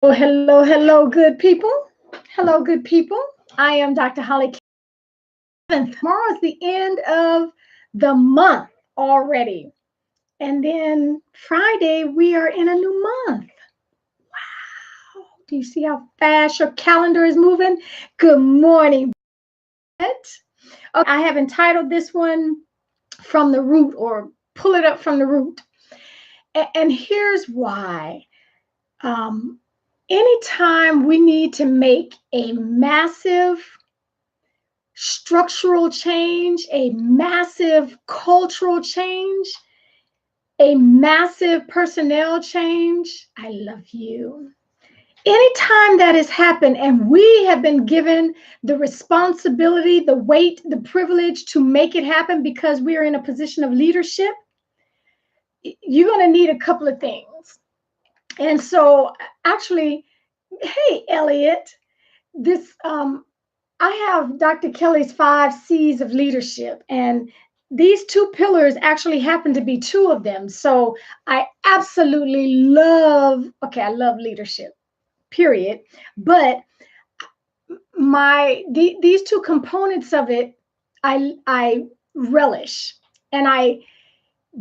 Hello, hello, good people. Hello, good people. I am Dr. Hollie Kelly. Tomorrow is the end of the month already. And then Friday, we are in a new month. Wow. Do you see how fast your calendar is moving? Good morning. Okay, I have entitled this one From the Root or Pull It Up from the Root. And here's why. Um, Anytime we need to make a massive structural change, a massive cultural change, a massive personnel change, I love you. Anytime that has happened and we have been given the responsibility, the weight, the privilege to make it happen because we are in a position of leadership, you're going to need a couple of things. And so, actually, hey, Elliot, this I have Dr. Kelly's 5 C's of leadership, and these 2 pillars actually happen to be 2 of them. So I absolutely I love leadership, period. But these 2 components of it, I relish and I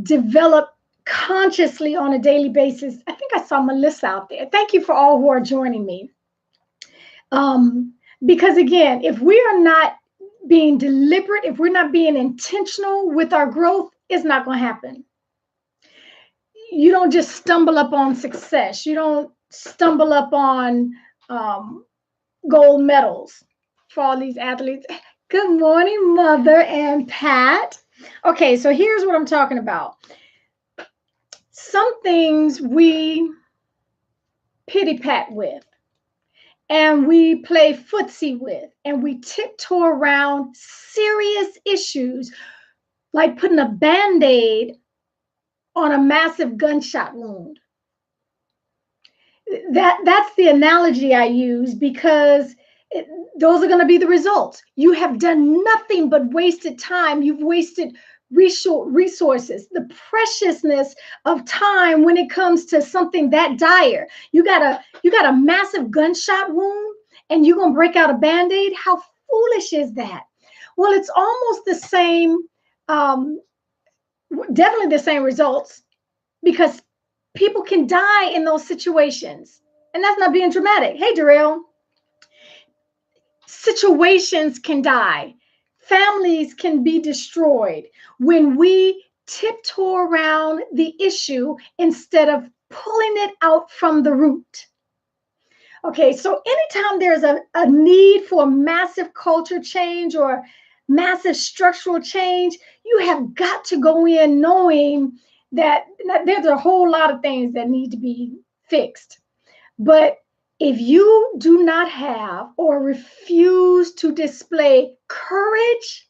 develop consciously on a daily basis. I think I saw Melissa out there. Thank you for all who are joining me. Because again, if we are not being deliberate, if we're not being intentional with our growth, it's not going to happen. You don't just stumble up on success. You don't stumble up on gold medals for all these athletes. Good morning, Mother and Pat. Okay, so here's what I'm talking about. Some things we pity pat with, and we play footsie with, and we tiptoe around serious issues like putting a band-aid on a massive gunshot wound. That's the analogy I use because those are going to be the results. You have done nothing but wasted time. You've wasted resources, the preciousness of time when it comes to something that dire. You got a massive gunshot wound and you're going to break out a band-aid. How foolish is that? Well, it's almost the same, definitely the same results, because people can die in those situations. And that's not being dramatic. Hey, Darrell, situations can die. Families can be destroyed when we tiptoe around the issue instead of pulling it out from the root. Okay, so anytime there's a need for massive culture change or massive structural change, you have got to go in knowing that there's a whole lot of things that need to be fixed. But if you do not have or refuse to display courage,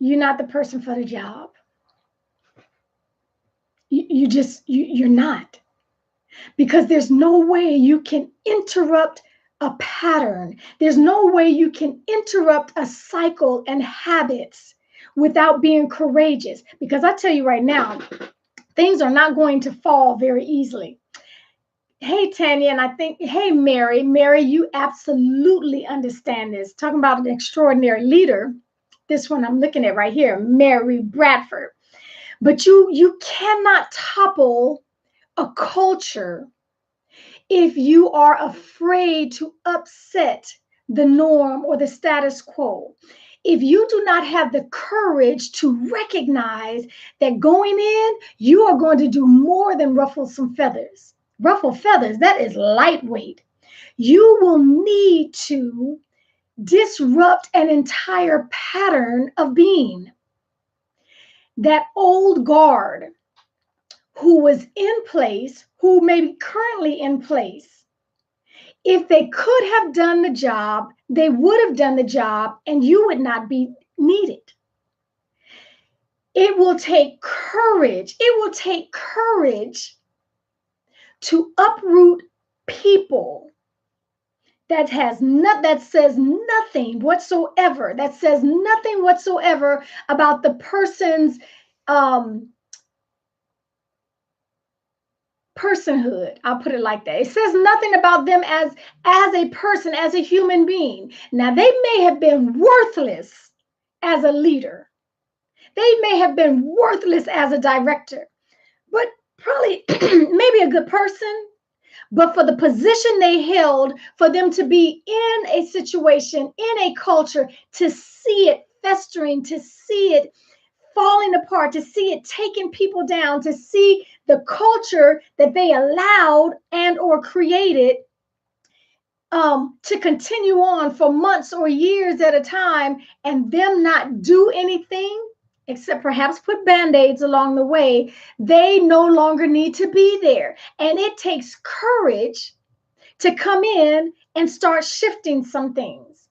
you're not the person for the job. You're not. Because there's no way you can interrupt a pattern. There's no way you can interrupt a cycle and habits without being courageous. Because I tell you right now, things are not going to fall very easily. Hey, Tanya, and I think, hey, Mary, you absolutely understand this. Talking about an extraordinary leader, this one I'm looking at right here, Mary Bradford. But you cannot topple a culture if you are afraid to upset the norm or the status quo. If you do not have the courage to recognize that going in, you are going to do more than ruffle some feathers. Ruffle feathers, that is lightweight. You will need to disrupt an entire pattern of being. That old guard who was in place, who may be currently in place, if they could have done the job, they would have done the job and you would not be needed. It will take courage. It will take courage to uproot people that says nothing whatsoever, about the person's personhood. I'll put it like that. It says nothing about them as a person, as a human being. Now, they may have been worthless as a leader. They may have been worthless as a director, but probably maybe a good person. But for the position they held, for them to be in a situation, in a culture, to see it festering, to see it falling apart, to see it taking people down, to see the culture that they allowed and or created to continue on for months or years at a time, and them not do anything except perhaps put band-aids along the way, they no longer need to be there. And it takes courage to come in and start shifting some things.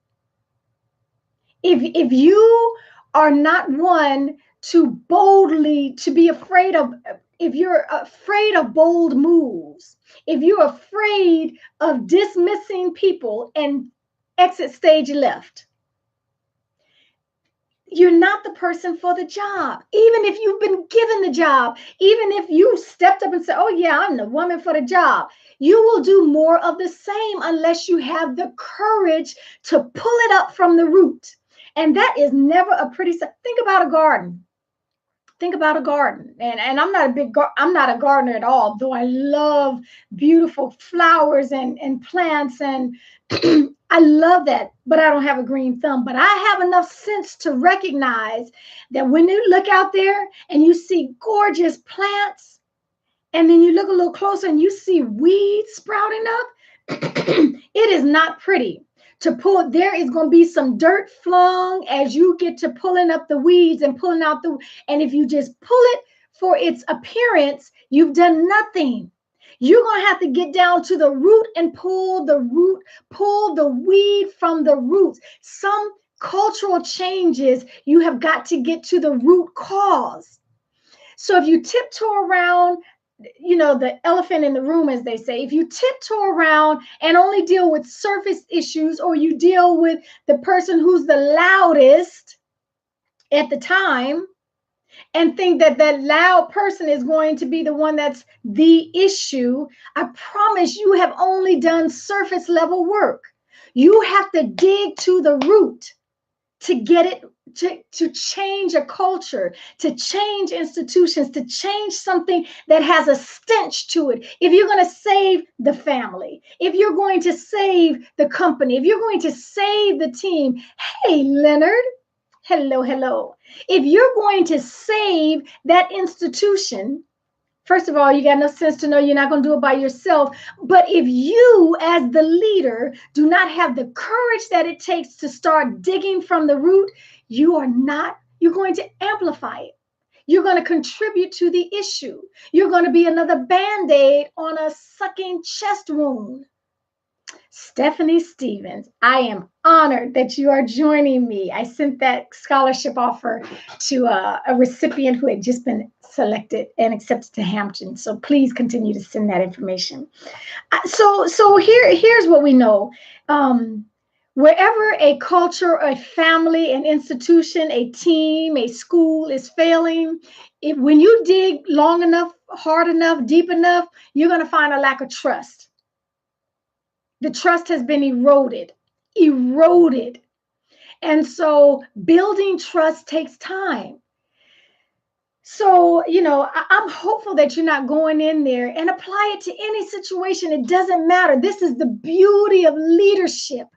If you are not one to boldly, to be afraid of, if you're afraid of bold moves, if you're afraid of dismissing people and exit stage left, you're not the person for the job. Even if you've been given the job, even if you stepped up and said, oh yeah, I'm the woman for the job, you will do more of the same unless you have the courage to pull it up from the root. And that is never a pretty, think about a garden. Think about a garden. And I'm not I'm not a gardener at all, though I love beautiful flowers and plants, and I love that, but I don't have a green thumb. But I have enough sense to recognize that when you look out there and you see gorgeous plants, and then you look a little closer and you see weeds sprouting up, it is not pretty. To pull, there is going to be some dirt flung as you get to pulling up the weeds and pulling out and if you just pull it for its appearance, you've done nothing. You're going to have to get down to the root and pull the weed from the roots. Some cultural changes, you have got to get to the root cause. So if you tiptoe around, the elephant in the room, as they say, if you tiptoe around and only deal with surface issues, or you deal with the person who's the loudest at the time and think that that loud person is going to be the one that's the issue, I promise you have only done surface level work. You have to dig to the root to get it, to change a culture, to change institutions, to change something that has a stench to it. If you're going to save the family, if you're going to save the company, if you're going to save the team, hey, Leonard, hello. If you're going to save that institution, first of all, you got enough sense to know you're not going to do it by yourself. But if you, as the leader, do not have the courage that it takes to start digging from the root, you're going to amplify it. You're going to contribute to the issue. You're going to be another Band-Aid on a sucking chest wound. Stephanie Stevens, I am honored that you are joining me. I sent that scholarship offer to a recipient who had just been selected and accepted to Hampton. So please continue to send that information. So here's what we know. Wherever a culture, a family, an institution, a team, a school is failing, when you dig long enough, hard enough, deep enough, you're going to find a lack of trust. The trust has been eroded. And so building trust takes time. So, I'm hopeful that you're not going in there and apply it to any situation. It doesn't matter. This is the beauty of leadership.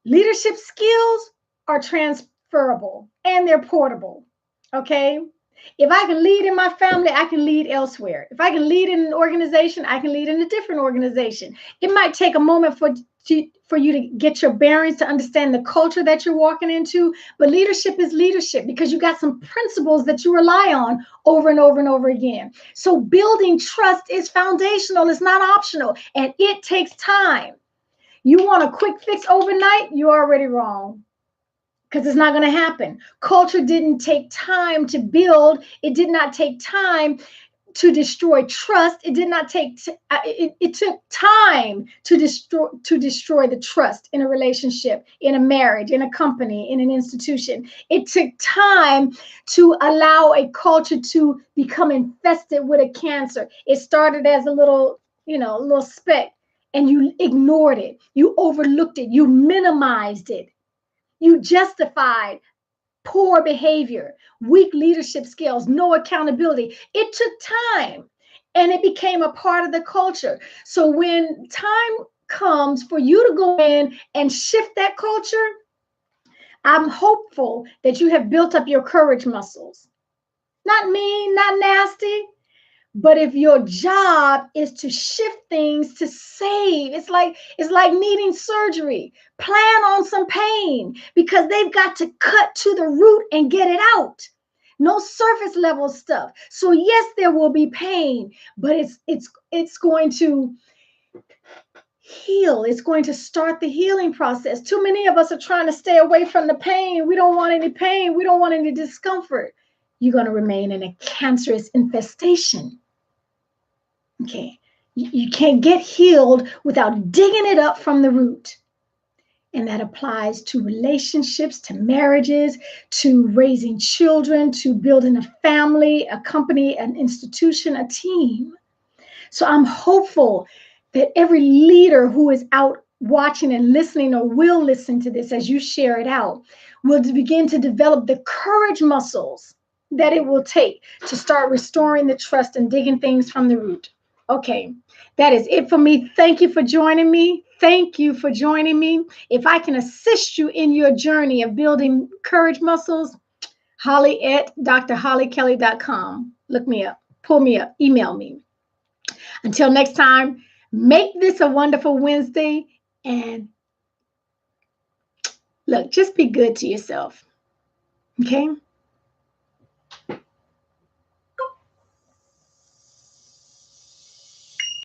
Leadership skills are transferable and they're portable. Okay. If I can lead in my family, I can lead elsewhere. If I can lead in an organization, I can lead in a different organization. It might take a moment for you to get your bearings, to understand the culture that you're walking into, but leadership is leadership because you got some principles that you rely on over and over and over again. So building trust is foundational. It's not optional, and it takes time. You want a quick fix overnight, you're already wrong. Because it's not going to happen. Culture didn't take time to build. It did not take time to destroy trust. It did not take, it took time to destroy the trust in a relationship, in a marriage, in a company, in an institution. It took time to allow a culture to become infested with a cancer. It started as a little, a little speck, and you ignored it. You overlooked it. You minimized it. You justified poor behavior, weak leadership skills, no accountability. It took time, and it became a part of the culture. So when time comes for you to go in and shift that culture, I'm hopeful that you have built up your courage muscles. Not mean, not nasty, but if your job is to shift things to save, it's like needing surgery. Plan on some pain, because they've got to cut to the root and get it out. No surface level stuff. So yes, there will be pain, but it's going to heal. It's going to start the healing process. Too many of us are trying to stay away from the pain. We don't want any pain. We don't want any discomfort. You're going to remain in a cancerous infestation. Okay, you can't get healed without digging it up from the root. And that applies to relationships, to marriages, to raising children, to building a family, a company, an institution, a team. So I'm hopeful that every leader who is out watching and listening, or will listen to this as you share it out, will begin to develop the courage muscles that it will take to start restoring the trust and digging things from the root. Okay, that is it for me. Thank you for joining me. Thank you for joining me. If I can assist you in your journey of building courage muscles, Hollie at drholliekelly.com. Look me up, pull me up, email me. Until next time, make this a wonderful Wednesday, and look, just be good to yourself. Okay?